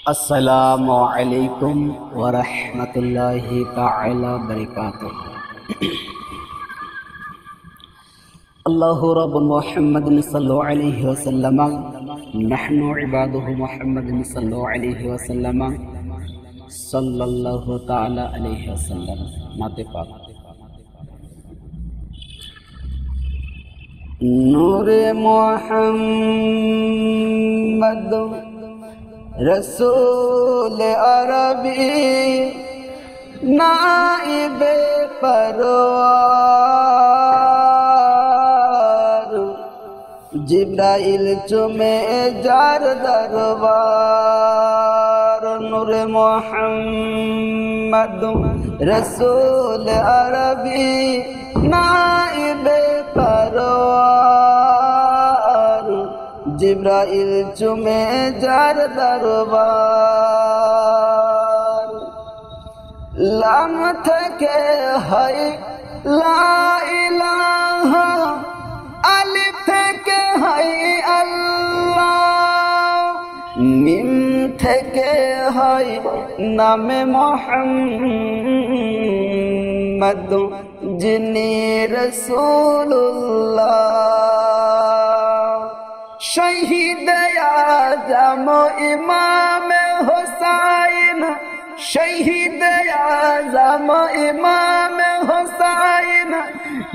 अस्सलामु अलैकुम व रहमतुल्लाहि तआला बरकातुहू। अल्लाहु रब्बु मुहम्मदिन सल्लल्लाहु अलैहि वसल्लम नहनु इबादुहु मुहम्मदिन सल्लल्लाहु अलैहि वसल्लम सल्लल्लाहु तआला अलैहि वसल्लम। नाते पाक। नूरे मुहम्मद रसूल अरबी नाइबे परवार, जिब्राइल चुमे जार दरबार। नूरे मुहम्मद रसूल अरबी नाइबे परवार, जिब्राइल चुमे जार दरबार। लाम थके है ला इलाहा, अलिफ थके है अल्लाह, मिम थके है नामे मुहम्मद जिनी रसूलुल्लाह। शहीद आज़म इमाम हुसैन, शहीद आज़म इमाम हुसैन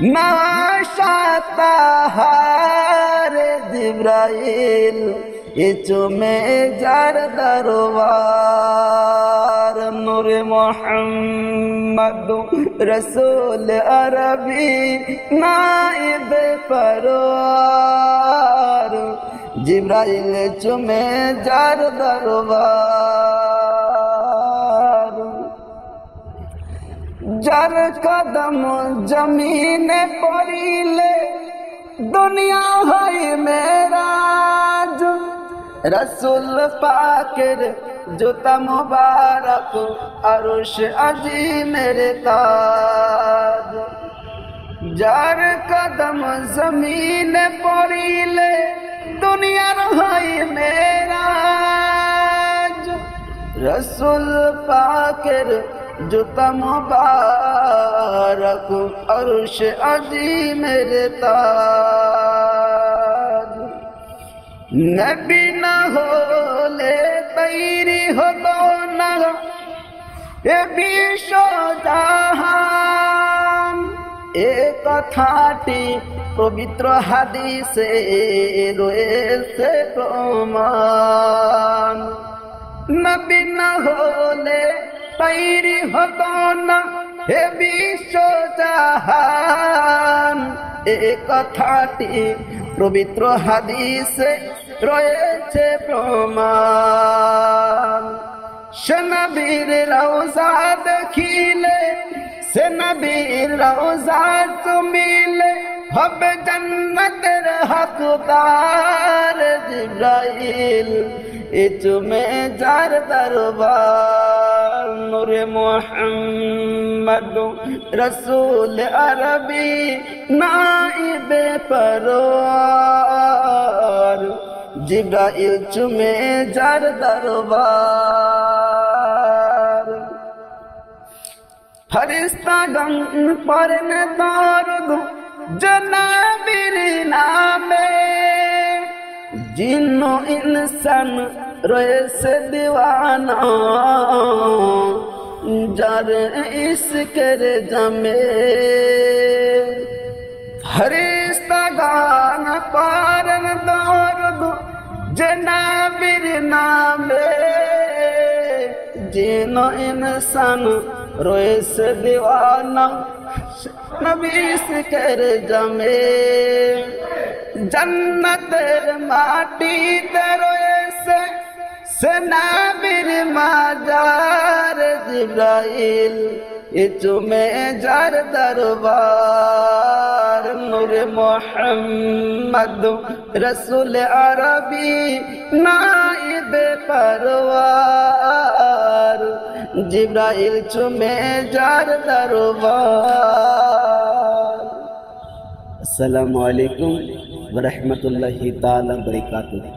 नाशाता हार, जिब्राइल चुमे जार दरबार। नूरे मुहम्मद रसूल अरबी नाइबे परवार, जिब्राइल चुमे जार दरबार। जार कदम जमीन पड़िले दुनिया है मेराज, रसूल पाकेर जूता मुबारक अरुश अजी मेरे ताज। जार कदम जमीन पड़िले दुनिया है मेराज, रसूल पाकेर जूता मुबारक अरुश अजी मेरे ताज। नबी न होले तैरी हो दो न ए विश्व জাহান, এ কথাটি পবিত্র হাদিসে রয়েছে প্রমাণ। নবী না হলে তৈরি হতো না হে বিশ্ব জাহান, এ কথাটি পবিত্র হাদিসে রয়েছে প্রমাণ। সে নবীর রওজা দেখিলে, সে নবীর রওজা চুমিলে হবে জান্নাতের হকদার, জিব্রাইল চুমে जार दरबार। नूरे मुहम्मद रसूल अरबी नाइबे परवार, जिब्राइल चुमे जार दरबार। फरिश्तागण पढ़ने दरूद जनाबिर नामे, जिन्नो इंसान रয়েছে दीवाना, जार इश्क़ेर जामे। फरिश्तागण पढ़ने दरूद जनाबिर नामे, जिन्नो इंसान রয়েছে दीवाना, नबी इश्क़ेर जामे। जन्नतेर माटीते रয়েছে সে নবীর মাজার, জিব্রাইল চুমে जार दरबार। नूरे मुहम्मद रसूल अरबी नाइबे परवार, जिब्राइल चुमे जार दरबार। अस्सलामु अलैकुम व रहमतुल्लाहि ताला बरकातुहू।